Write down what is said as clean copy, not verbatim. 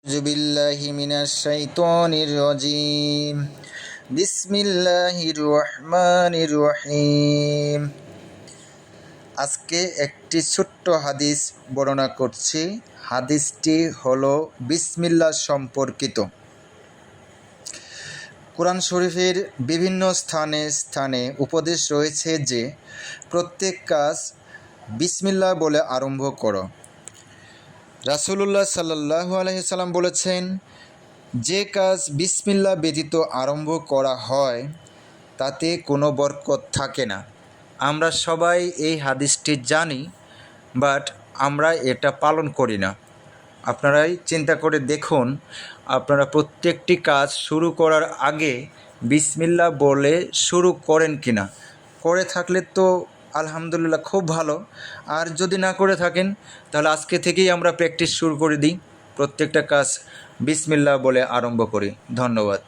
أعوذ بالله من الشيطان الرجيم بسم الله الرحمن الرحيم আজকে একটি ছোট্ট হাদিস বর্ণনা করছি। হাদিসটি হলো বিসমিল্লাহ সম্পর্কিত। কোরআন শরীফের বিভিন্ন স্থানে স্থানে উপদেশ রয়েছে যে প্রত্যেক কাজ বিসমিল্লাহ বলে আরম্ভ করো। রাসূলুল্লাহ সাল্লাল্লাহু আলাইহি সাল্লাম বলেছেন, যে কাজ বিসমিল্লাহ ব্যতীত আরম্ভ করা হয় তাতে কোনো বরকত থাকে না। আমরা সবাই এই হাদিসটি জানি, বাট আমরা এটা পালন করি না। আপনারাই চিন্তা করে দেখুন, আপনারা প্রত্যেকটি কাজ শুরু করার আগে বিসমিল্লাহ বলে শুরু করেন কি না। করে থাকলে তো আলহামদুলিল্লাহ, খুব ভালো। আর যদি না করে থাকেন তাহলে আজকে থেকেই আমরা প্র্যাকটিস শুরু করে দিই, প্রত্যেকটা কাজ বিসমিল্লাহ বলে আরম্ভ করি। ধন্যবাদ।